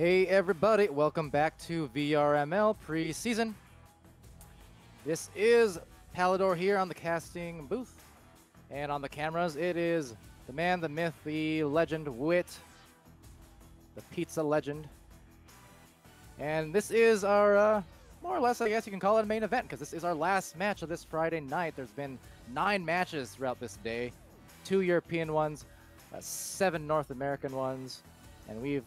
Hey everybody, welcome back to VRML preseason. This is Palidore here on the casting booth. And on the cameras, it is the man, the myth, the legend, Wit, the pizza legend. And this is our, more or less, I guess you can call it a main event, because this is our last match of this Friday night. There's been 9 matches throughout this day, 2 European ones, 7 North American ones, and we've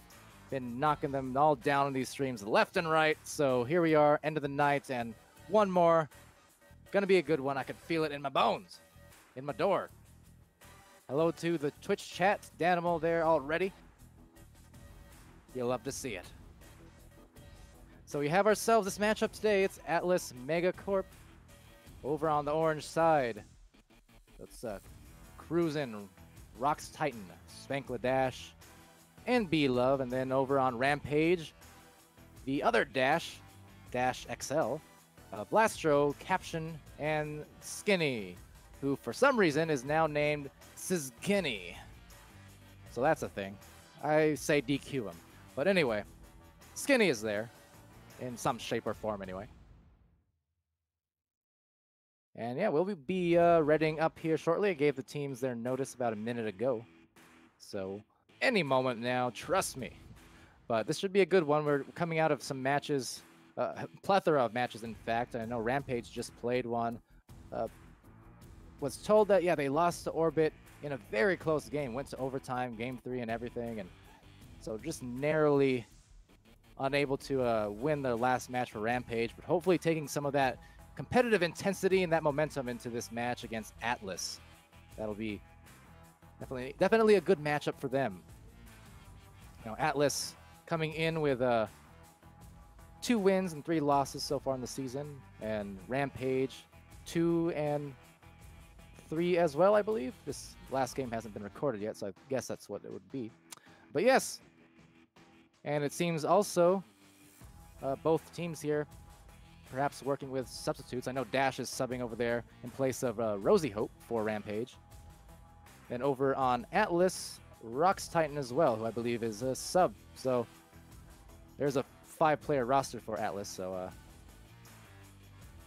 been knocking them all down in these streams left and right. So here we are, end of the night, and one more. Gonna be a good one. I can feel it in my bones, in my door. Hello to the Twitch chat, Danimal there already. You'll love to see it. So we have ourselves this matchup today. It's Atlas MEG4CORP over on the orange side. Let's cruising Rocks Titan, Spankladash, and B-Love, and then over on Rampage, the other Dash XL, Blastro, Caption, and Skinny, who for some reason is now named Sizkinny. So that's a thing. I say DQ him. But anyway, Skinny is there, in some shape or form anyway. And yeah, we'll be readying up here shortly. I gave the teams their notice about a minute ago. So any moment now, trust me. But this should be a good one. We're coming out of some matches, plethora of matches, in fact. I know Rampage just played one. Was told that, yeah, they lost to Orbit in a very close game. Went to overtime, game 3 and everything. And so just narrowly unable to win their last match for Rampage. But hopefully taking some of that competitive intensity and that momentum into this match against Atlas. That'll be definitely a good matchup for them. You know, Atlas coming in with 2 wins and 3 losses so far in the season, and Rampage 2 and 3 as well, I believe. This last game hasn't been recorded yet, so I guess that's what it would be. But yes, and it seems also both teams here perhaps working with substitutes. I know Dash is subbing over there in place of Rosie Hope for Rampage. And over on Atlas, Rocks Titan as well, who I believe is a sub. So there's a 5-player roster for Atlas. So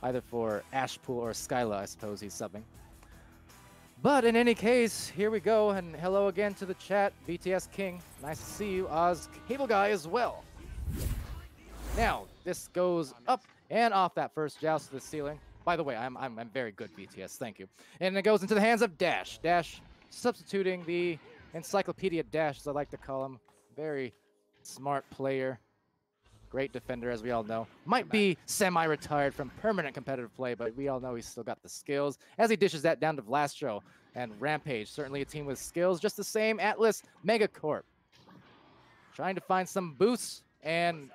either for Ashpool or Skyla, I suppose he's subbing. But in any case, here we go. And hello again to the chat, BTS King. Nice to see you, Oz Cable Guy as well. Now this goes up and off that first joust to the ceiling. By the way, I'm very good, BTS. Thank you. And it goes into the hands of Dash. Dash substituting the Encyclopedia Dash, as I like to call him. Very smart player. Great defender, as we all know. Might be semi-retired from permanent competitive play, but we all know he's still got the skills. As he dishes that down to Blastro and Rampage. Certainly a team with skills. Just the same, Atlas MEG4CORP. Trying to find some boosts. And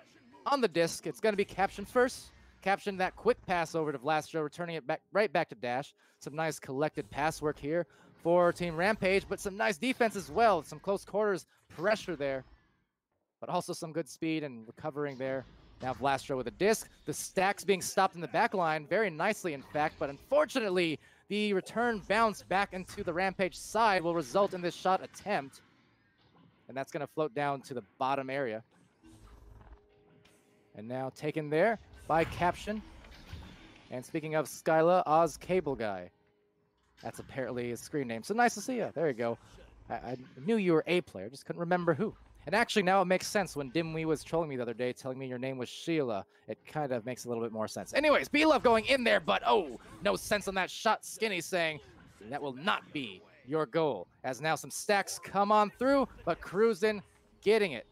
on the disc, it's going to be Caption first. Caption that quick pass over to Blastro, returning it right back to Dash. Some nice collected pass work here for Team Rampage, but some nice defense as well. Some close quarters pressure there, but also some good speed and recovering there. Now Blastro with a disc. The stacks being stopped in the back line very nicely, in fact, but unfortunately, the return bounce back into the Rampage side will result in this shot attempt, and that's going to float down to the bottom area. And now taken there by Caption. And speaking of Skyla, Oz Cable Guy. That's apparently his screen name. So nice to see you. There you go. I knew you were a player, just couldn't remember who. And actually now it makes sense when Dimwee was trolling me the other day, telling me your name was Sheila. It kind of makes a little bit more sense. Anyways, B-Love going in there, but oh, no sense on that shot. Skinny saying that will not be your goal. As now some stacks come on through, but cruising, getting it.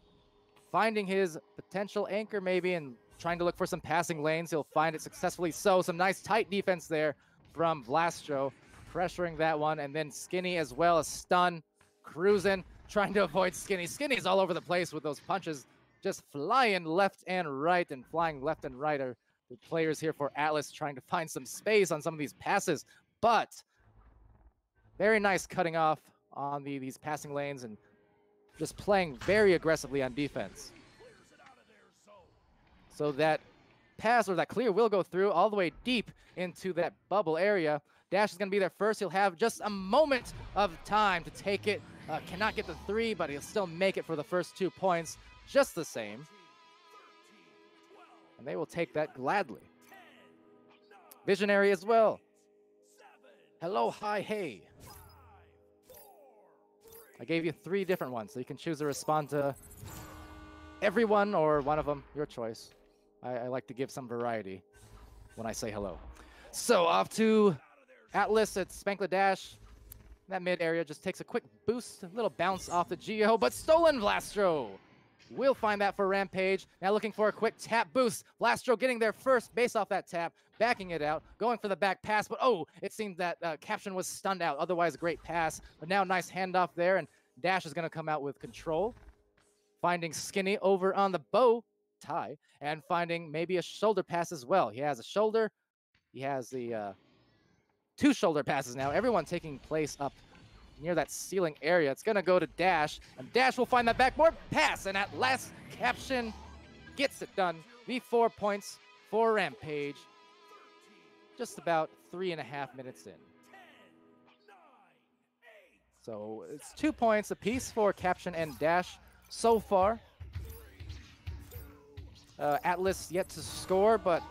Finding his potential anchor maybe and trying to look for some passing lanes. He'll find it successfully so. Some nice tight defense there from Blastro. Pressuring that one, and then Skinny as well, a stun, cruising, trying to avoid Skinny. Skinny's all over the place with those punches, just flying left and right, and flying left and right are the players here for Atlas trying to find some space on some of these passes, but very nice cutting off on these passing lanes and just playing very aggressively on defense. So that pass or that clear will go through all the way deep into that bubble area. Dash is going to be there first. He'll have just a moment of time to take it. Cannot get the 3, but he'll still make it for the first 2 points. just the same. And they will take that gladly. Visionary as well. Hello, hi, hey. I gave you 3 different ones, so you can choose to respond to everyone or one of them, your choice. I like to give some variety when I say hello. So off to Atlas at Spankladash. That mid area just takes a quick boost, a little bounce off the Geo, but stolen Vlastro. We'll find that for Rampage. Now looking for a quick tap boost. Vlastro getting there first based off that tap, backing it out, going for the back pass, but oh, it seemed that Caption was stunned out. Otherwise, a great pass, but now nice handoff there, and Dash is going to come out with control. Finding Skinny over on the bow tie, and finding maybe a shoulder pass as well. He has a shoulder. He has the 2 shoulder passes now. Everyone taking place up near that ceiling area. It's going to go to Dash, and Dash will find that backboard pass, and at last, Caption gets it done. V4 points for Rampage. Just about 3.5 minutes in. So it's 2 points apiece for Caption and Dash so far. Atlas yet to score, but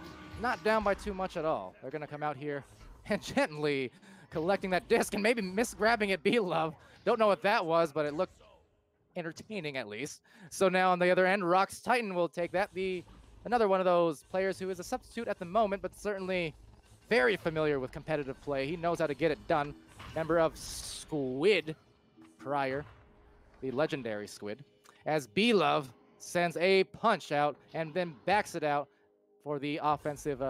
not down by too much at all. They're going to come out here and gently collecting that disc and maybe misgrabbing it, B-Love. Don't know what that was, but it looked entertaining at least. So now on the other end, Rox Titan will take that. Another one of those players who is a substitute at the moment, but certainly very familiar with competitive play. He knows how to get it done. Member of Squid prior, the legendary Squid, as B-Love sends a punch out and then backs it out for the offensive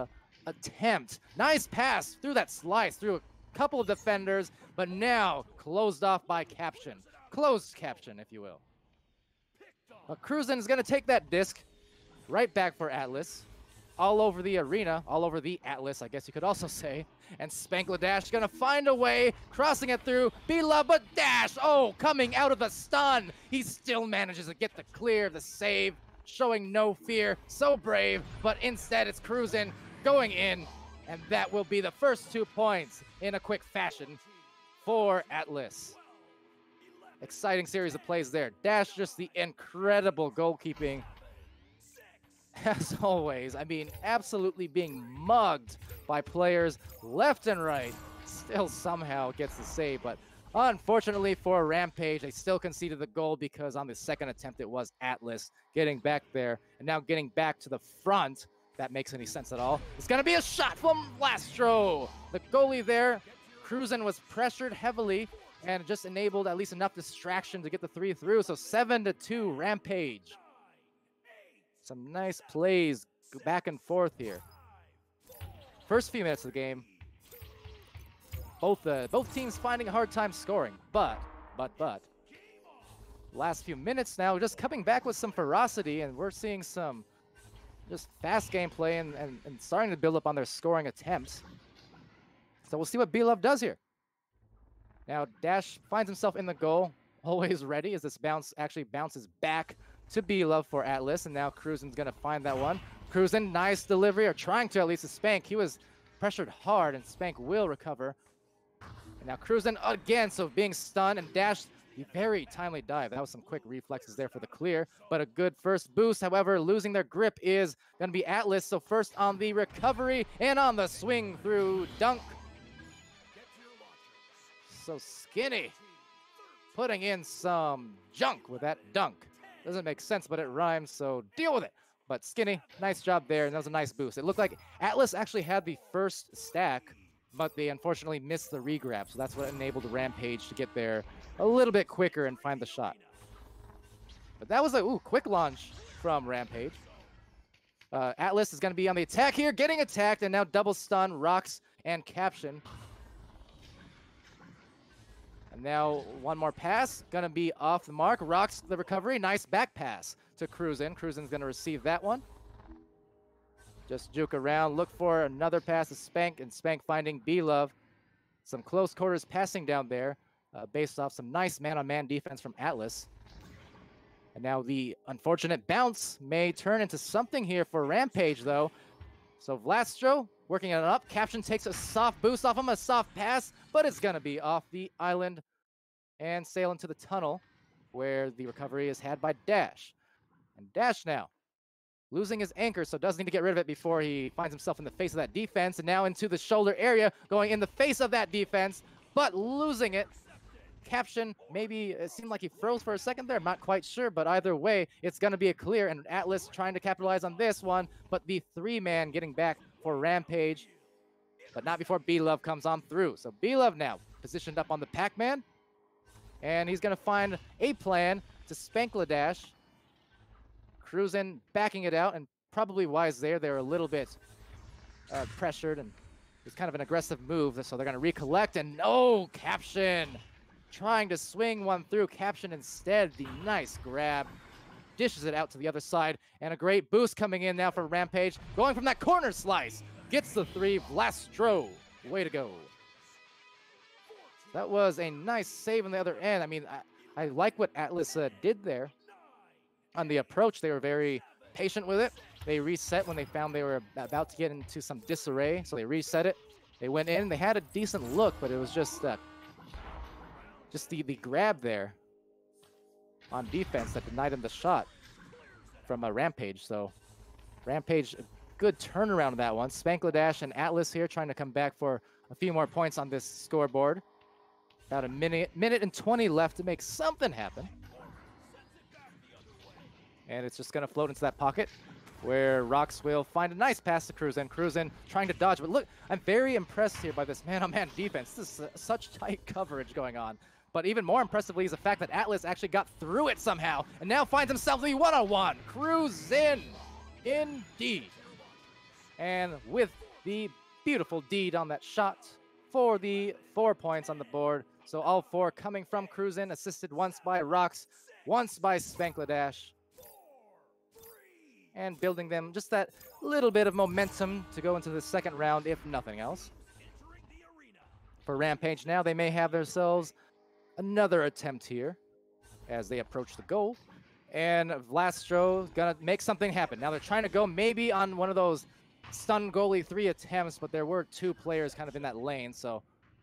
attempt. Nice pass through that slice, through a couple of defenders, but now closed off by Caption. Closed Caption, if you will. But Cruzen is going to take that disc right back for Atlas. All over the arena, all over the Atlas, I guess you could also say. And Spankladash going to find a way, crossing it through. B-Love, but Dash, oh, coming out of the stun. He still manages to get the clear, the save, showing no fear. So brave, but instead it's Cruzen going in. And that will be the first 2 points in a quick fashion for Atlas. Exciting series of plays there. Dash, just the incredible goalkeeping. As always, I mean, absolutely being mugged by players left and right. Still somehow gets the save, but unfortunately for Rampage, they still conceded the goal because on the second attempt, it was Atlas getting back there and now getting back to the front. If that makes any sense at all. It's going to be a shot from Vlastro. The goalie there, Cruzen, was pressured heavily and just enabled at least enough distraction to get the 3 through. So 7-2 Rampage. Some nice plays back and forth here. First few minutes of the game, both teams finding a hard time scoring, but last few minutes now just coming back with some ferocity, and we're seeing some just fast gameplay and starting to build up on their scoring attempts. So we'll see what B-Love does here. Now Dash finds himself in the goal, always ready as this bounce actually bounces back to B-Love for Atlas, and now Cruzen's going to find that one. Cruzen, nice delivery, or trying to at least to Spank. He was pressured hard, and Spank will recover. And now Cruzen again, so being stunned, and Dash, the very timely dive. That was some quick reflexes there for the clear, but a good first boost. However, losing their grip is going to be Atlas, so first on the recovery and on the swing through dunk. So Skinny putting in some junk with that dunk. Doesn't make sense, but it rhymes, so deal with it. But Skinny, nice job there, and that was a nice boost. It looked like Atlas actually had the first stack, but they unfortunately missed the regrab, so that's what enabled Rampage to get there a little bit quicker and find the shot. But that was a quick launch from Rampage. Atlas is going to be on the attack here, getting attacked, and now double stun, Rox, and Caption. And now one more pass, going to be off the mark. Rox, the recovery, nice back pass to Cruzen. Cruzen's going to receive that one. Just juke around, look for another pass to Spank, and Spank finding B-Love. Some close quarters passing down there, based off some nice man-on-man defense from Atlas. And now the unfortunate bounce may turn into something here for Rampage, though. So Vlastro working it up. Caption takes a soft boost off him, a soft pass, but it's going to be off the island and sail into the tunnel where the recovery is had by Dash. And Dash now, losing his anchor, so does need to get rid of it before he finds himself in the face of that defense, and now into the shoulder area, going in the face of that defense, but losing it. Caption, maybe it seemed like he froze for a second there, I'm not quite sure, but either way, it's going to be a clear, and Atlas trying to capitalize on this one, but the 3-man getting back for Rampage, but not before B-Love comes on through. So B-Love now positioned up on the Pac-Man, and he's going to find a plan to Spankladash. Cruisin backing it out, and probably wise there. They're a little bit pressured, and it's kind of an aggressive move, so they're going to recollect, and no, Caption trying to swing one through. Caption instead, the nice grab, dishes it out to the other side, and a great boost coming in now for Rampage, going from that corner slice, gets the 3, Blastro, way to go. That was a nice save on the other end. I mean, I like what Atlas did there. On the approach, they were very patient with it. They reset when they found they were about to get into some disarray, so they reset it. They went in, they had a decent look, but it was just the grab there on defense that denied him the shot from a Rampage. So Rampage, a good turnaround of that one. Spankladash and Atlas here trying to come back for a few more points on this scoreboard. About a minute and 20 left to make something happen. And it's just going to float into that pocket where Rox will find a nice pass to Cruisin. Cruisin trying to dodge, but look, I'm very impressed here by this man-on-man defense. This is such tight coverage going on. But even more impressively is the fact that Atlas actually got through it somehow and now finds himself the one-on-one. Cruisin, indeed. And with the beautiful deed on that shot for the 4 points on the board. So all 4 coming from Cruisin, assisted once by Rox, once by Spankladash. And building them just that little bit of momentum to go into the second round, if nothing else. For Rampage now, they may have themselves another attempt here as they approach the goal. And Vlastro gonna make something happen. Now they're trying to go maybe on one of those stun goalie 3 attempts, but there were 2 players kind of in that lane, so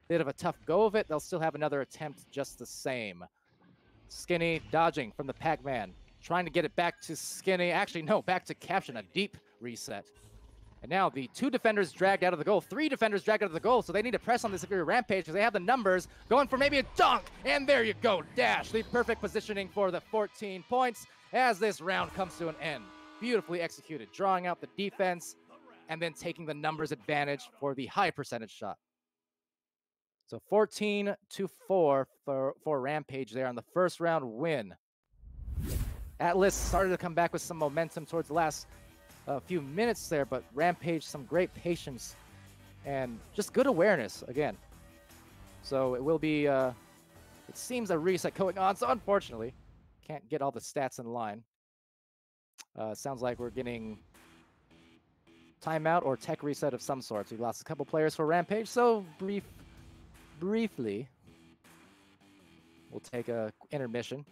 bit of a tough go of it. They'll still have another attempt just the same. Skinny dodging from the Pac-Man. Trying to get it back to Skinny. Actually, no, back to Caption, a deep reset. And now the 2 defenders dragged out of the goal, 3 defenders dragged out of the goal, so they need to press on this if you're Rampage because they have the numbers, going for maybe a dunk, and there you go, Dash, the perfect positioning for the 14 points as this round comes to an end. Beautifully executed, drawing out the defense, and then taking the numbers advantage for the high percentage shot. So 14-4 for Rampage there on the first round win. Atlas started to come back with some momentum towards the last few minutes there, but Rampage, some great patience and just good awareness again. So it will be, it seems a reset going on, so unfortunately, can't get all the stats in line. Sounds like we're getting timeout or tech reset of some sort. We lost a couple players for Rampage, so briefly, we'll take a intermission.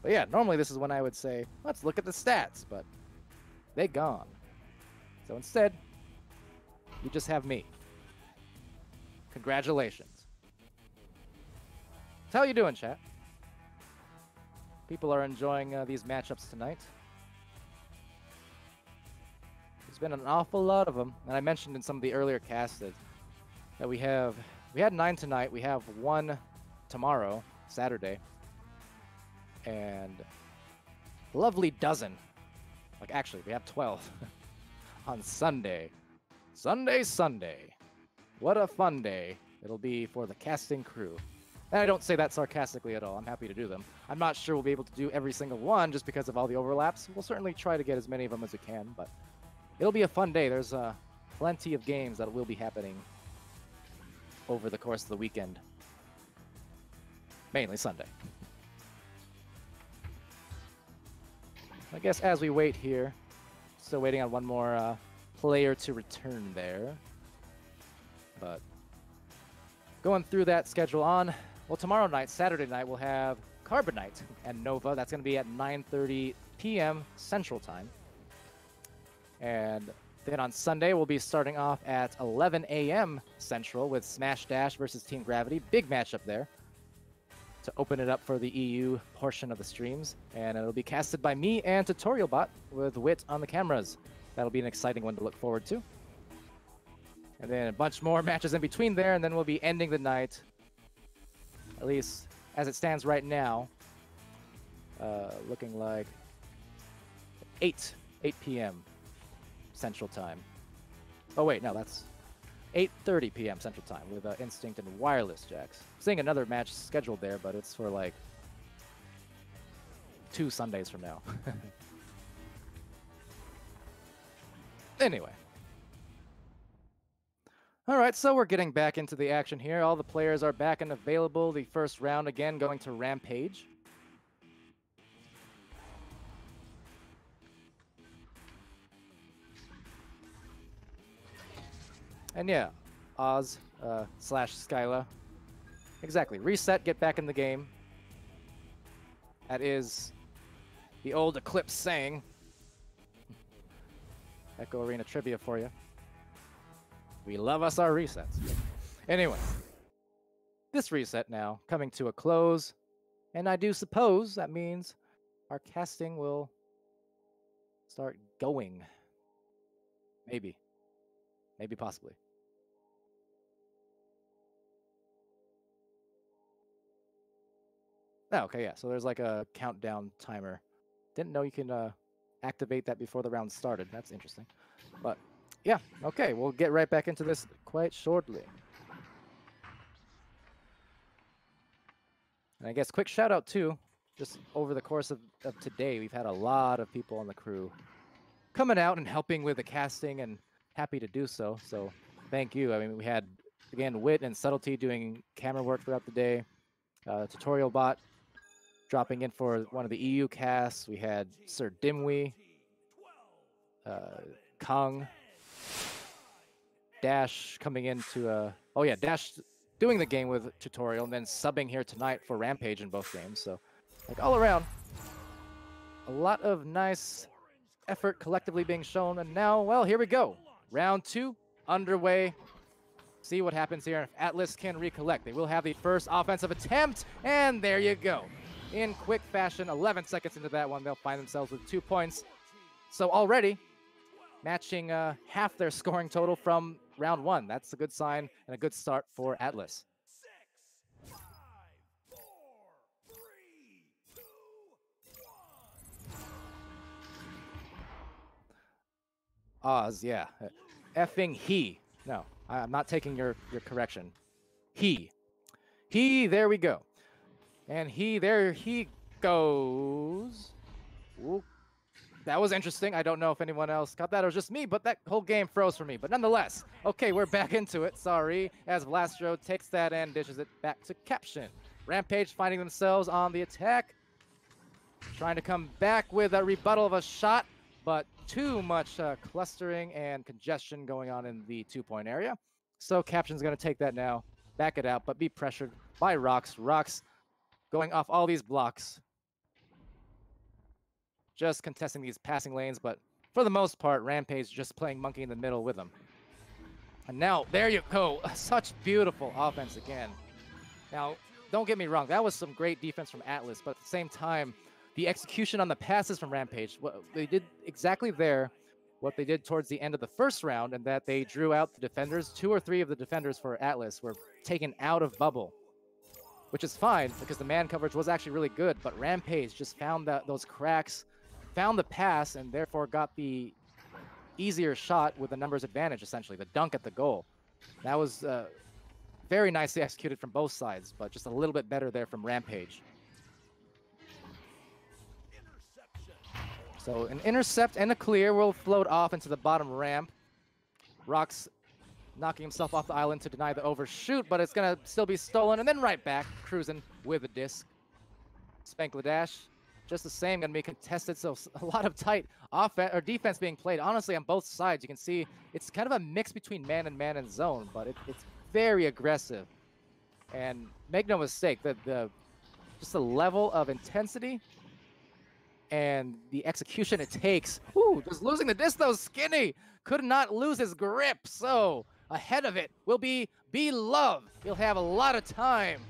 But yeah, normally this is when I would say, let's look at the stats, but they gone. So instead, you just have me. Congratulations. So how you doing, chat? People are enjoying these matchups tonight. There's been an awful lot of them, and I mentioned in some of the earlier casts that we had 9 tonight, we have 1 tomorrow, Saturday. And lovely dozen. Like actually, we have 12 on Sunday. Sunday. What a fun day it'll be for the casting crew. And I don't say that sarcastically at all. I'm happy to do them. I'm not sure we'll be able to do every single one just because of all the overlaps. We'll certainly try to get as many of them as we can, but it'll be a fun day. There's plenty of games that will be happening over the course of the weekend. Mainly Sunday. I guess as we wait here, still waiting on one more player to return there. But going through that schedule on, well, tomorrow night, Saturday night, we'll have Carbonite and Nova. That's going to be at 9:30 p.m. Central Time. And then on Sunday, we'll be starting off at 11 a.m. Central with Smash Dash versus Team Gravity. Big matchup there. to open it up for the EU portion of the streams. And it'll be casted by me and Tutorial Bot with Wit on the cameras. That'll be an exciting one to look forward to. And then a bunch more matches in between there, and then we'll be ending the night, at least as it stands right now, looking like 8 p.m. Central Time. Oh wait, no, that's 8:30 p.m. Central Time with Instinct and Wireless Jacks. Seeing another match scheduled there, but it's for like 2 Sundays from now. Anyway. All right, so we're getting back into the action here. All the players are back and available. The first round again going to Rampage. And yeah, Oz slash Skyla. Exactly. Reset, get back in the game. That is the old Eclipse saying. Echo Arena trivia for you. We love us our resets. Anyway, this reset now coming to a close. And I do suppose that means our casting will start going. Maybe. Maybe possibly. Oh, okay, yeah. So there's like a countdown timer. Didn't know you can activate that before the round started. That's interesting. But yeah, okay, we'll get right back into this quite shortly. And I guess quick shout out too, just over the course of today, we've had a lot of people on the crew coming out and helping with the casting, and happy to do so. So thank you. I mean, we had, again, Wit and Subtlety doing camera work throughout the day. Tutorial Bot dropping in for one of the EU casts. We had Sir Dimwee, Kong, Dash coming into oh yeah, Dash doing the game with Tutorial and then subbing here tonight for Rampage in both games. So like all around, a lot of nice effort collectively being shown. And now, well, here we go. Round 2 underway. See what happens here. If Atlas can recollect, they will have the first offensive attempt, and there you go. In quick fashion, 11 seconds into that one, they'll find themselves with 2 points. So already matching half their scoring total from round 1. That's a good sign and a good start for Atlas. 6, 5, 4, 3, 2, 1. Oz, yeah. Effing he. No, I'm not taking your correction. He, there we go. And there he goes. Ooh. That was interesting. I don't know if anyone else got that. It was just me, but that whole game froze for me. But nonetheless, okay, we're back into it. Sorry, as Vlastro takes that and dishes it back to Caption. Rampage finding themselves on the attack. Trying to come back with a rebuttal of a shot, but too much clustering and congestion going on in the 2-point area. So Caption's going to take that now, back it out, but be pressured by Rox. Rox going off all these blocks. Just contesting these passing lanes, but for the most part, Rampage just playing monkey in the middle with them. And now, there you go. Such beautiful offense again. Now, don't get me wrong. That was some great defense from Atlas, but at the same time, the execution on the passes from Rampage, they did exactly there what they did towards the end of the first round, and that they drew out the defenders. 2 or 3 of the defenders for Atlas were taken out of bubble, which is fine because the man coverage was actually really good, but Rampage just found those cracks, found the pass, and therefore got the easier shot with the numbers advantage, essentially, the dunk at the goal. That was very nicely executed from both sides, but just a little bit better there from Rampage. So an intercept and a clear will float off into the bottom ramp. Rox knocking himself off the island to deny the overshoot, but it's going to still be stolen, and then right back, cruising with a disc. Spankladash, just the same, going to be contested, so a lot of tight offense or defense being played, honestly, on both sides. You can see it's kind of a mix between man and zone, but it's very aggressive. And make no mistake, just the level of intensity and the execution it takes. Ooh, just losing the disc though, Skinny could not lose his grip, so ahead of it will be Love. He'll have a lot of time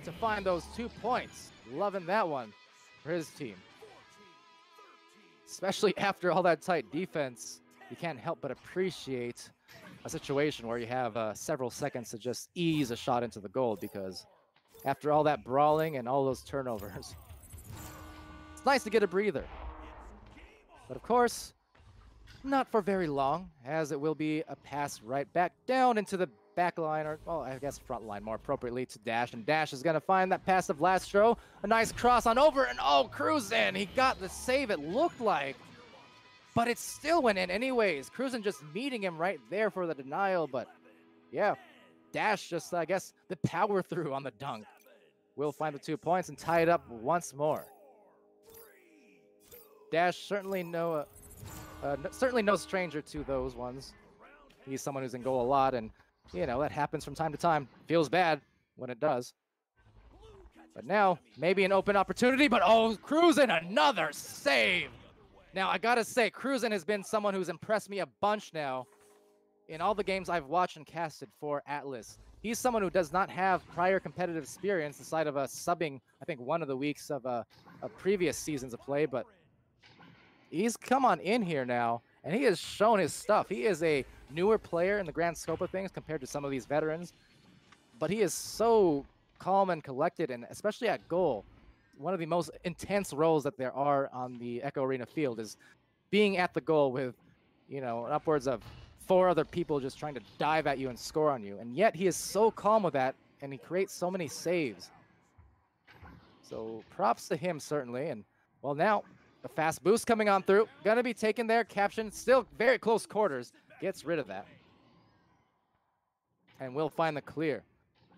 to find those 2 points. Loving that one for his team. Especially after all that tight defense, you can't help but appreciate a situation where you have several seconds to just ease a shot into the goal, because after all that brawling and all those turnovers, it's nice to get a breather. But of course, not for very long, as it will be a pass right back down into the back line, or, well, I guess front line more appropriately, to Dash. And Dash is going to find that pass of Lastro. A nice cross on over, and oh, Cruzen! He got the save, it looked like. But it still went in anyways. Cruzen just meeting him right there for the denial. But yeah, Dash just, I guess, the power through on the dunk. Will find the 2 points and tie it up once more. Dash certainly no stranger to those ones. He's someone who's in goal a lot, and you know that happens from time to time. Feels bad when it does. But now, maybe an open opportunity, but oh, Cruzen, another save! Now, I gotta say, Cruzen has been someone who's impressed me a bunch now in all the games I've watched and casted for Atlas. He's someone who does not have prior competitive experience aside of subbing, I think, one of the weeks of previous seasons of play, but he's come on in here now, and he has shown his stuff. He is a newer player in the grand scope of things compared to some of these veterans, but he is so calm and collected, and especially at goal, one of the most intense roles that there are on the Echo Arena field is being at the goal with, you know, upwards of 4 other people just trying to dive at you and score on you. And yet he is so calm with that, and he creates so many saves. So props to him, certainly. And, well, now a fast boost coming on through. Gonna be taken there. Caption, still very close quarters. Gets rid of that. And will find the clear.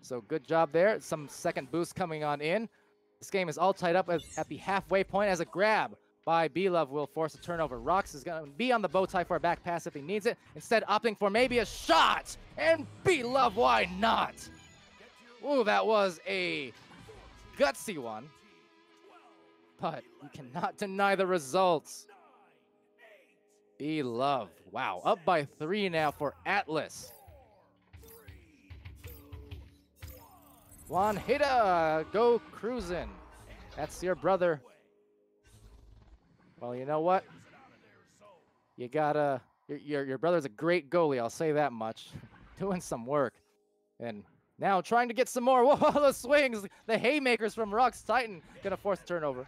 So good job there. Some second boost coming on in. This game is all tied up at the halfway point as a grab by B-Love will force a turnover. Rox is going to be on the bow tie for a back pass if he needs it, instead opting for maybe a shot. And B-Love, why not? Ooh, that was a gutsy one. But you cannot deny the results. B-Love, wow, up by 3 now for Atlas. One hitter, go Cruzen. That's your brother. Well, you know what? You gotta, your brother's a great goalie, I'll say that much. Doing some work. And now trying to get some more. Whoa, the swings, the haymakers from Rox Titan. Gonna force a turnover.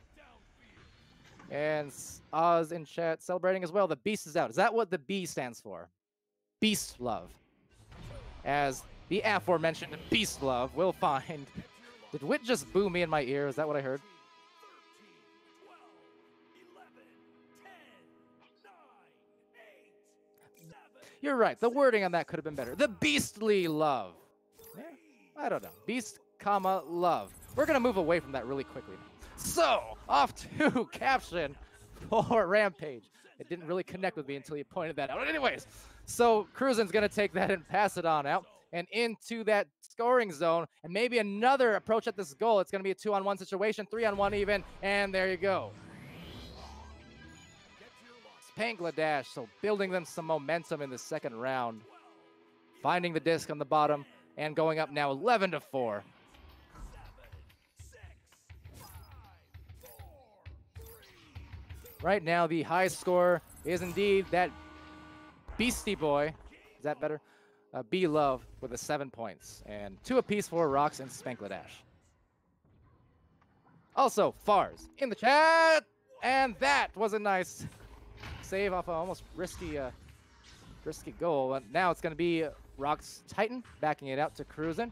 And Oz in chat celebrating as well. The beast is out. Is that what the B stands for? Beast Love. As the aforementioned Beast Love will find. Did Wit just boo me in my ear? Is that what I heard? You're right. The wording on that could have been better. The Beastly Love. Yeah, I don't know. Beast, comma, love. We're going to move away from that really quickly. So, off to caption for Rampage. It didn't really connect with me until you pointed that out. But anyways, so Cruzen's going to take that and pass it on out and into that scoring zone, and maybe another approach at this goal. It's going to be a 2-on-1 situation, 3-on-1 even, and there you go. Bangladesh, so building them some momentum in the second round. Finding the disc on the bottom and going up now 11-4. Right now, the high score is indeed that Beastie Boy. Is that better? B-Love with 7 points. And 2 apiece for Rox and Spankladash. Also, Fars in the chat. And that was a nice save off an almost risky goal. But now it's going to be Rox Titan backing it out to Cruzen.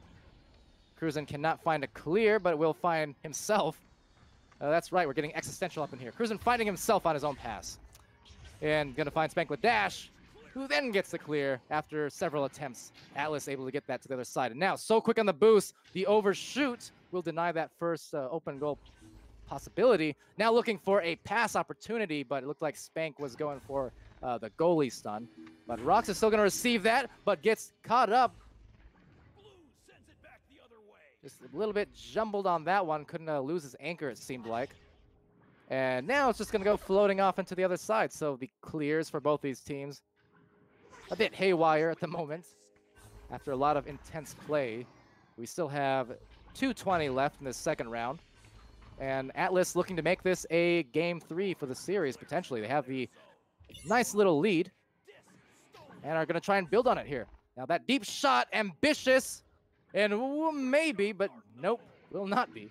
Cruzen cannot find a clear, but will find himself. That's right, we're getting existential up in here. Cruzen finding himself on his own pass. And going to find Spankladash, who then gets the clear after several attempts. Atlas able to get that to the other side. And now, so quick on the boost, the overshoot will deny that first open goal possibility. Now looking for a pass opportunity, but it looked like Spank was going for the goalie stun. But Rox is still going to receive that, but gets caught up. Just a little bit jumbled on that one. Couldn't lose his anchor, it seemed like. And now it's just going to go floating off into the other side. So the clears for both these teams a bit haywire at the moment. After a lot of intense play, we still have 2:20 left in this second round. And Atlas looking to make this a game 3 for the series, potentially. They have the nice little lead and are going to try and build on it here. Now that deep shot, ambitious, and maybe, but nope, will not be.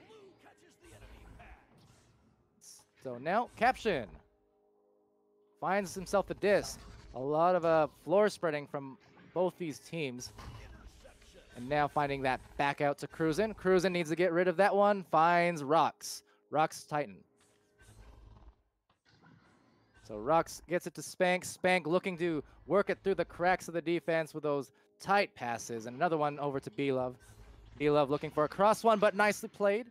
So now, Caption finds himself the disc. A lot of floor spreading from both these teams. And now finding that back out to Cruisin. Cruisin needs to get rid of that one. Finds Rox. Rox Titan. So Rox gets it to Spank. Spank looking to work it through the cracks of the defense with those tight passes. And another one over to B-Love. B-Love looking for a cross one, but nicely played.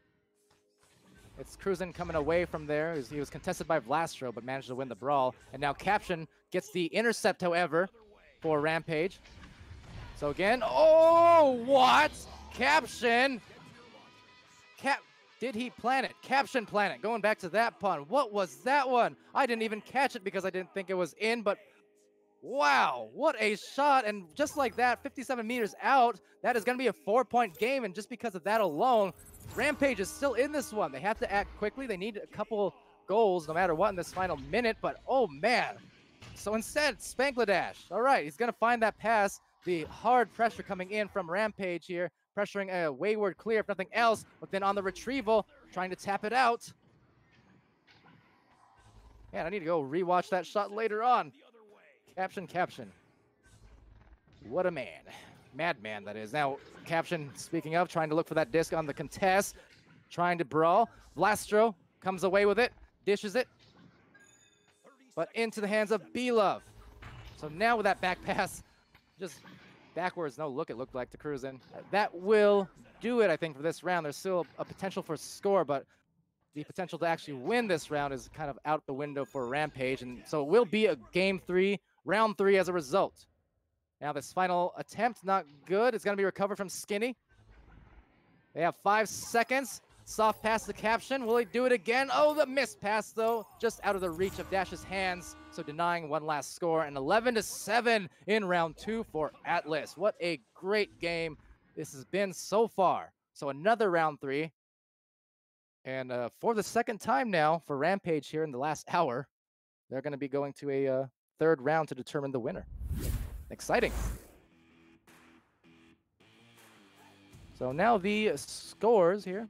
It's Cruisin coming away from there. He was contested by Vlastro, but managed to win the brawl. And now Caption gets the intercept, however, for Rampage. So again, oh, what? Caption. Did he plan it? Caption plan it. Going back to that pun. What was that one? I didn't even catch it because I didn't think it was in, but wow, what a shot. And just like that, 57 meters out, that is going to be a 4-point game. And just because of that alone, Rampage is still in this one. They have to act quickly. They need a couple goals no matter what in this final minute, but oh man. So instead, Spankladash. All right, he's going to find that pass. The hard pressure coming in from Rampage here, pressuring a wayward clear if nothing else, but then on the retrieval, trying to tap it out. Man, I need to go rewatch that shot later on. Caption. What a man. Madman, that is. Now, Caption, speaking of, trying to look for that disc on the contest, trying to brawl. Vlastro comes away with it, dishes it, but into the hands of B-Love. So now with that back pass, just backwards, no look, it looked like, to Cruisin. That will do it, I think, for this round. There's still a potential for score, but the potential to actually win this round is kind of out the window for Rampage, and so it will be a game 3, round 3 as a result. Now this final attempt, not good. It's going to be recovered from Skinny. They have 5 seconds. Soft pass to Caption. Will he do it again? Oh, the missed pass, though. Just out of the reach of Dash's hands. So denying one last score. And 11-7 in round 2 for Atlas. What a great game this has been so far. So another round 3. And for the second time now for Rampage here in the last hour, they're going to be going to a third round to determine the winner. Exciting. So now the scores here.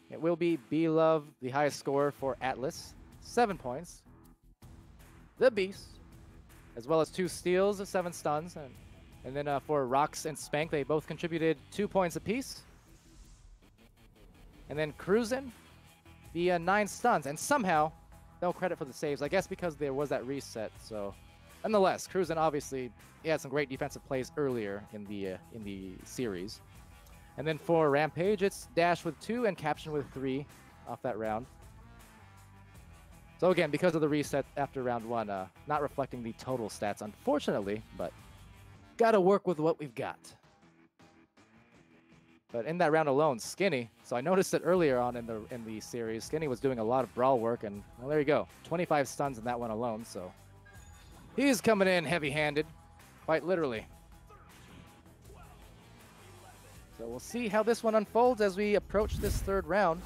It will be B-Love, the highest score for Atlas, 7 points. The Beast, as well as 2 steals, 7 stuns. And then for Rox and Spank, they both contributed 2 points apiece. And then Cruisin, the 9 stuns. And somehow, no credit for the saves, I guess because there was that reset. So nonetheless, Cruisin obviously, he had some great defensive plays earlier in the series. And then for Rampage, it's Dash with 2 and Caption with 3 off that round. So again, because of the reset after round 1, not reflecting the total stats, unfortunately, but gotta work with what we've got. But in that round alone, Skinny, so I noticed it earlier on in the series, Skinny was doing a lot of brawl work, and well, there you go, 25 stuns in that one alone, so he's coming in heavy-handed, quite literally. So we'll see how this one unfolds as we approach this third round.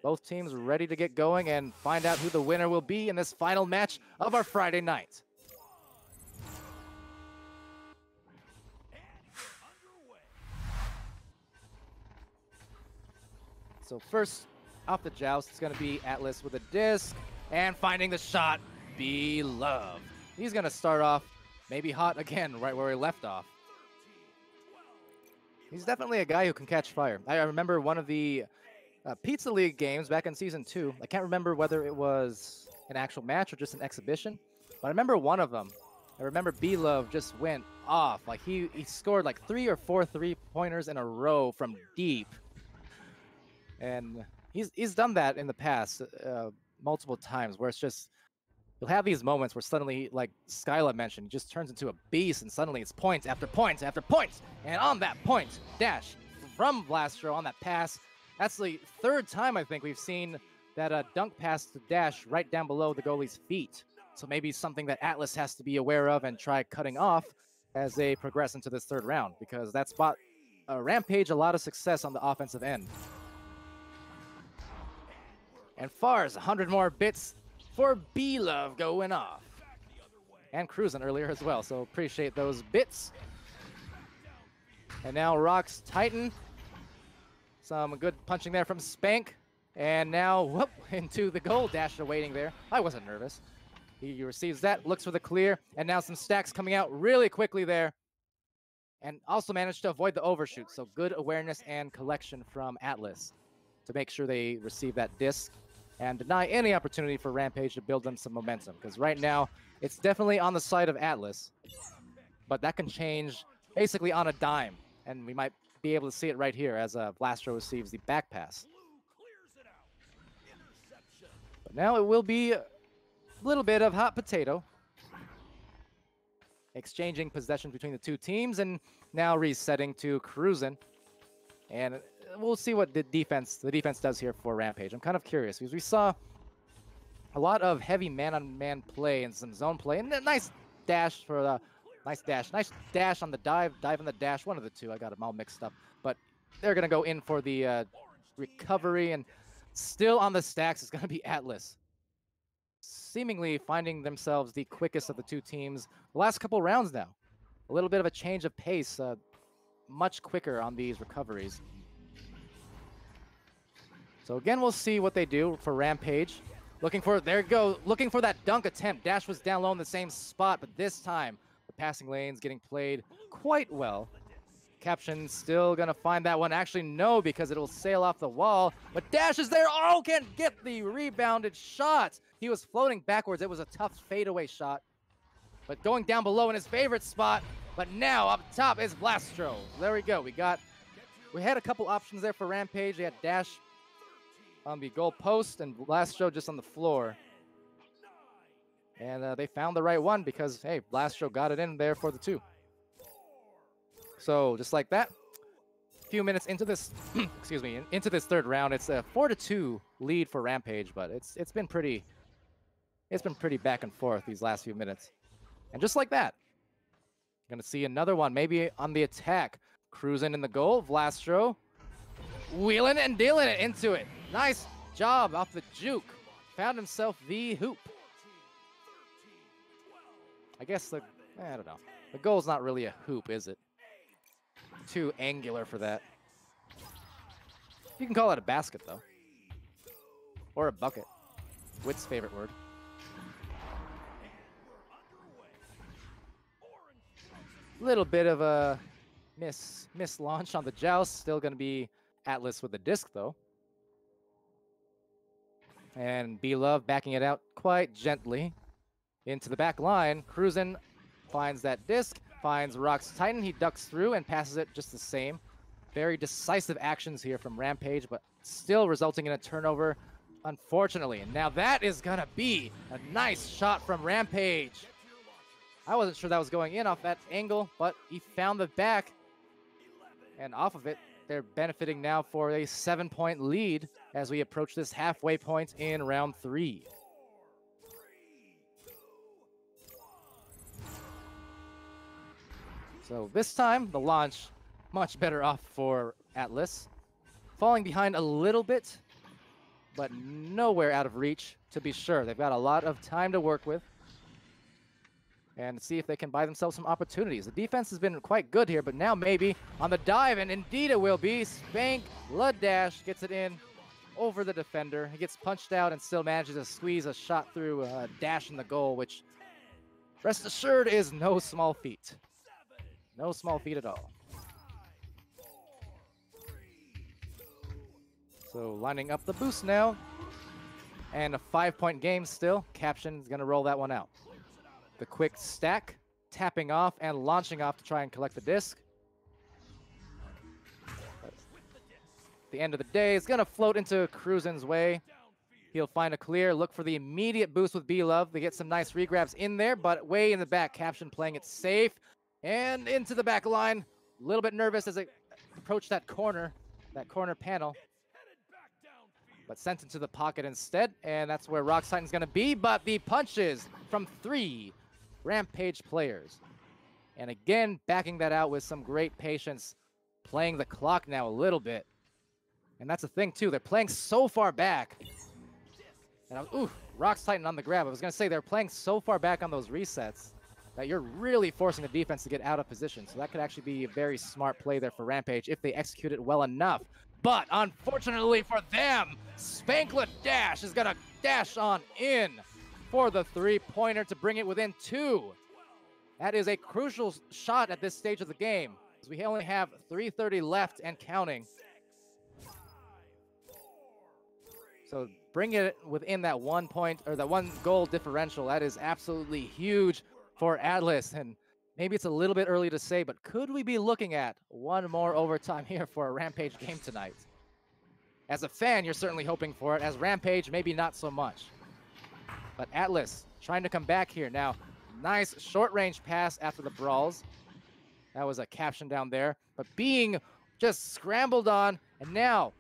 Both teams ready to get going and find out who the winner will be in this final match of our Friday night. So first off the joust, it's going to be Atlas with a disc and finding the shot, B-Love. He's going to start off maybe hot again, right where he left off. He's definitely a guy who can catch fire. I remember one of the Pizza League games back in Season 2. I can't remember whether it was an actual match or just an exhibition, but I remember one of them. I remember B-Love just went off. Like he scored like 3 or 4 3-pointers in a row from deep. And he's done that in the past multiple times where it's just, you'll have these moments where suddenly, like Skyla mentioned, he just turns into a beast and suddenly it's points after points after points. And on that point, Dash from Vlastro on that pass. That's the 3rd time I think we've seen that dunk pass to Dash right down below the goalie's feet. So maybe something that Atlas has to be aware of and try cutting off as they progress into this 3rd round, because that spot Rampage a lot of success on the offensive end. And Fars, 100 more bits for B-Love going off. And Cruising earlier as well, so appreciate those bits. And now Rock's Titan. Some good punching there from Spank. And now, whoop, into the goal. Dash awaiting there. I wasn't nervous. He receives that, looks for the clear, and now some stacks coming out really quickly there. And also managed to avoid the overshoot, so good awareness and collection from Atlas to make sure they receive that disc and deny any opportunity for Rampage to build them some momentum. Because right now, it's definitely on the side of Atlas, but that can change basically on a dime. And we might be able to see it right here as Blastro receives the back pass. But now it will be a little bit of hot potato. Exchanging possession between the two teams and now resetting to Cruising. And we'll see what the defense does here for Rampage. I'm kind of curious because we saw a lot of heavy man-on-man play and some zone play. And a nice dash for the nice dash on the dive on the dash. One of the two. I got them all mixed up. But they're going to go in for the recovery. And still on the stacks is going to be Atlas, seemingly finding themselves the quickest of the two teams the last couple rounds now. A little bit of a change of pace, much quicker on these recoveries. So again, we'll see what they do for Rampage. Looking for, there you go, looking for that dunk attempt. Dash was down low in the same spot, but this time the passing lane's getting played quite well. Caption still gonna find that one. Actually, no, because it'll sail off the wall. But Dash is there. Oh, can't get the rebounded shot. He was floating backwards. It was a tough fadeaway shot. But going down below in his favorite spot. But now up top is Blastro. There we go. We had a couple options there for Rampage. They had Dash on the goal post and Blastro just on the floor. And they found the right one because, hey, Blastro got it in there for the two. So just like that, a few minutes into this, excuse me, into this third round, it's a 4-2 lead for Rampage, but it's been pretty back and forth these last few minutes. And just like that, gonna see another one, maybe on the attack. Cruising in the goal, Blastro wheeling and dealing it into it. Nice job off the juke. Found himself the hoop. I guess I don't know. The goal's not really a hoop, is it? Too angular for that. You can call it a basket, though. Or a bucket. Witt's favorite word. Little bit of a miss launch on the joust. Still going to be Atlas with the disc, though. And B-Love backing it out quite gently into the back line. Cruising finds that disc. Finds Rock's Titan. He ducks through and passes it just the same. Very decisive actions here from Rampage, but still resulting in a turnover, unfortunately. And now that is going to be a nice shot from Rampage. I wasn't sure that was going in off that angle, but he found the back. And off of it, they're benefiting now for a 7-point lead as we approach this halfway point in round 3. So this time, the launch, much better off for Atlas. Falling behind a little bit, but nowhere out of reach, to be sure. They've got a lot of time to work with and see if they can buy themselves some opportunities. The defense has been quite good here, but now maybe on the dive, and indeed it will be. Spank, Blood Dash gets it in over the defender. He gets punched out and still manages to squeeze a shot through Dash in the goal, which, rest assured, is no small feat. No small feat at all. So lining up the boost now. And a 5-point game still. Caption is going to roll that one out. The quick stack, tapping off and launching off to try and collect the disc. But at the end of the day, it's going to float into Cruisin's way. He'll find a clear, look for the immediate boost with B-Love. They get some nice regrabs in there, but way in the back. Caption playing it safe. And into the back line. A little bit nervous as it approached that corner panel. But sent into the pocket instead. And that's where Rock Titan's going to be. But the punches from 3 Rampage players. And again, backing that out with some great patience playing the clock now a little bit. And that's the thing, too. They're playing so far back. And ooh, Rocks Titan on the grab. I was going to say they're playing so far back on those resets that you're really forcing the defense to get out of position. So that could actually be a very smart play there for Rampage if they execute it well enough. But unfortunately for them, Spankla-Dash is going to dash on in for the three-pointer to bring it within 2. That is a crucial shot at this stage of the game, because we only have 3:30 left and counting. So bring it within that 1 point or that 1 goal differential. That is absolutely huge for Atlas. And maybe it's a little bit early to say, but could we be looking at one more overtime here for a Rampage game tonight? As a fan, you're certainly hoping for it. As Rampage, maybe not so much. But Atlas trying to come back here. Now, nice short-range pass after the brawls. That was a caption down there. But being just scrambled on, and now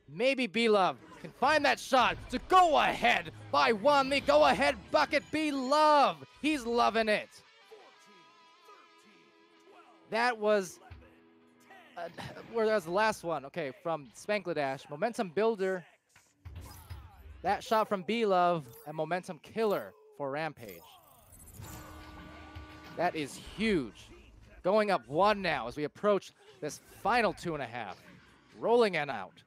maybe B-Love can find that shot to go ahead by 1. The go-ahead bucket, B-Love. He's loving it. That was where that was the last one. Okay, from Spankla-Dash. Momentum builder. That shot from B-Love, a momentum killer for Rampage. That is huge. Going up 1 now as we approach this final 2.5. Rolling and out.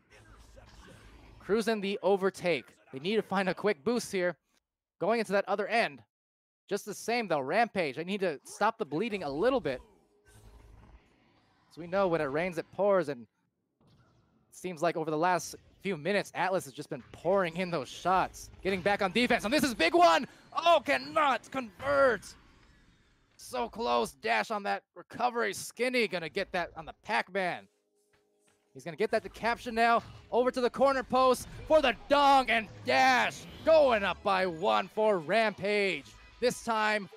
Cruising the overtake. They need to find a quick boost here. Going into that other end. Just the same though, Rampage. I need to stop the bleeding a little bit. So we know when it rains, it pours, and it seems like over the last few minutes, Atlas has just been pouring in those shots. Getting back on defense, and this is big one! Oh, cannot convert! So close, Dash on that recovery. Skinny gonna get that on the Pac-Man. He's gonna get that to caption now. Over to the corner post for the dong, and Dash going up by 1 for Rampage. This time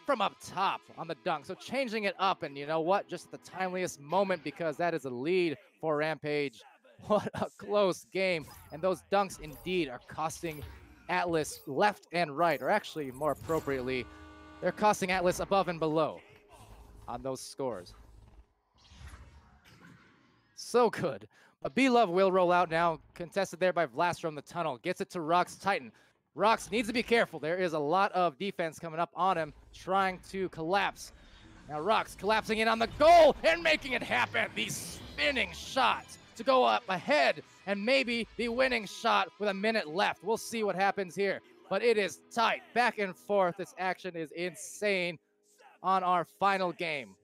from up top on the dunk. So changing it up, and you know what? Just the timeliest moment, because that is a lead for Rampage. What a close game. And those dunks indeed are costing Atlas left and right, or actually more appropriately, they're costing Atlas above and below on those scores. So good. But B-Love will roll out now, contested there by Vlastro in the tunnel. Gets it to Rocks Titan. Rocks needs to be careful. There is a lot of defense coming up on him, trying to collapse. Now Rocks collapsing in on the goal and making it happen. The spinning shot to go up ahead, and maybe the winning shot with a minute left. We'll see what happens here. But it is tight, back and forth. This action is insane on our final game.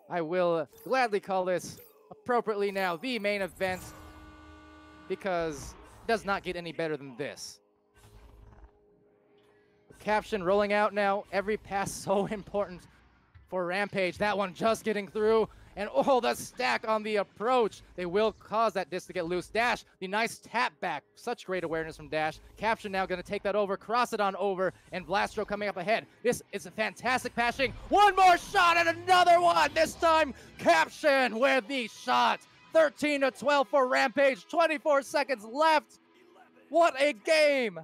I will gladly call this appropriately now the main event, because it does not get any better than this. The caption rolling out now. Every pass so important for Rampage. That one just getting through. And oh, the stack on the approach. They will cause that disc to get loose. Dash, the nice tap back. Such great awareness from Dash. Caption now going to take that over, cross it on over, and Vlastro coming up ahead. This is a fantastic passing. One more shot and another one. This time, Caption with the shot. 13-12 for Rampage. 24 seconds left. What a game.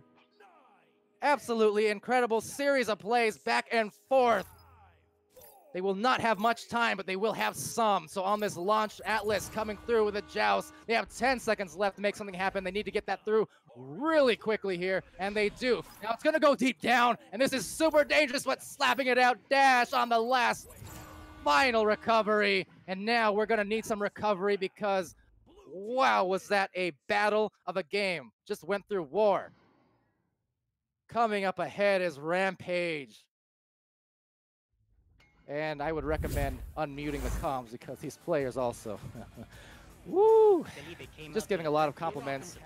Absolutely incredible series of plays back and forth. They will not have much time, but they will have some. So on this launch, Atlas coming through with a joust. They have 10 seconds left to make something happen. They need to get that through really quickly here, and they do. Now it's going to go deep down, and this is super dangerous, but slapping it out. Dash on the last final recovery. And now we're going to need some recovery, because, wow, was that a battle of a game. Just went through war. Coming up ahead is Rampage. And I would recommend unmuting the comms, because these players also. Woo! Just giving a lot of compliments.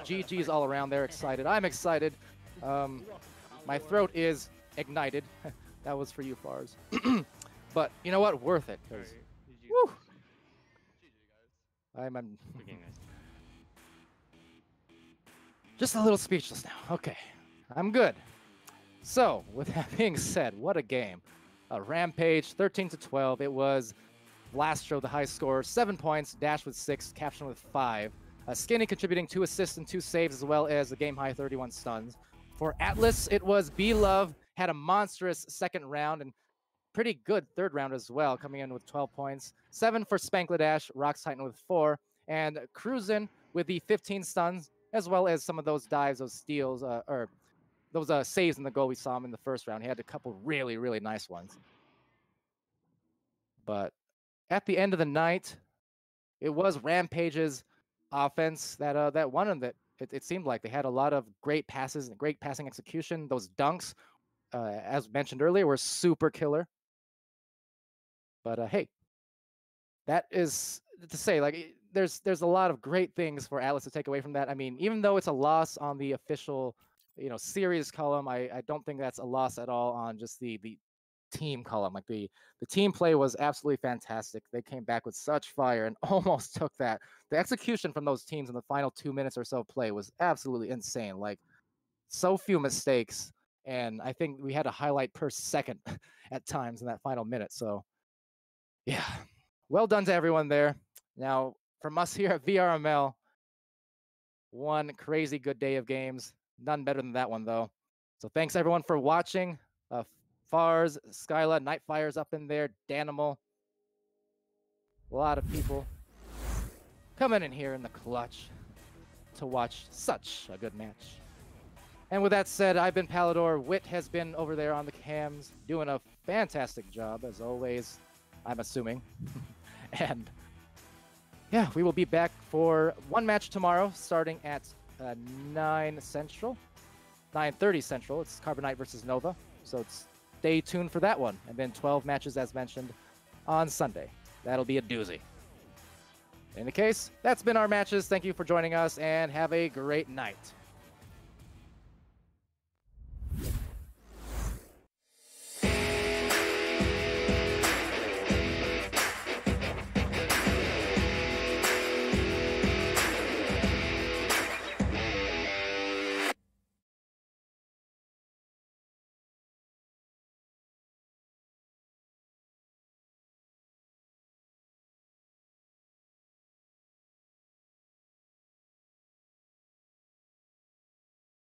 GG's all around. They're excited. I'm excited. My throat is ignited. That was for you, Fars. But you know what? Worth it. Woo! I'm just a little speechless now. Okay. I'm good. So, with that being said, what a game. Rampage, 13-12. It was Vlastro, the high scorer, 7 points. Dash with 6, Caption with 5. Skinny contributing 2 assists and 2 saves, as well as a game-high 31 stuns. For Atlas, it was B-Love, had a monstrous second round, and pretty good third round as well, coming in with 12 points. 7 for Spankladash, Rox Titan with 4, and Cruisin with the 15 stuns, as well as some of those dives, those steals, or those saves in the goal we saw him in the first round. He had a couple really, really nice ones. But at the end of the night, it was Rampage's offense that won him. That it seemed like they had a lot of great passes and great passing execution. Those dunks, as mentioned earlier, were super killer. But hey, that is to say, like, there's a lot of great things for Atlas to take away from that. I mean, even though it's a loss on the official, series column, I don't think that's a loss at all on just the team column. Like the team play was absolutely fantastic. They came back with such fire and almost took that. The execution from those teams in the final 2 minutes or so of play was absolutely insane. Like, so few mistakes, and I think we had a highlight per second at times in that final minute. So yeah, well done to everyone there. Now, from us here at VRML, one crazy good day of games. None better than that one, though. So thanks everyone for watching. Fars, Skyla, Nightfire's up in there, Danimal. A lot of people coming in here in the clutch to watch such a good match. And with that said, I've been Palidore. Wit has been over there on the cams, doing a fantastic job, as always, I'm assuming. And yeah, we will be back for one match tomorrow, starting at 9 Central, 9:30 Central. It's Carbonite versus Nova. So stay tuned for that one. And then 12 matches, as mentioned, on Sunday. That'll be a doozy. In any case, that's been our matches. Thank you for joining us, and have a great night.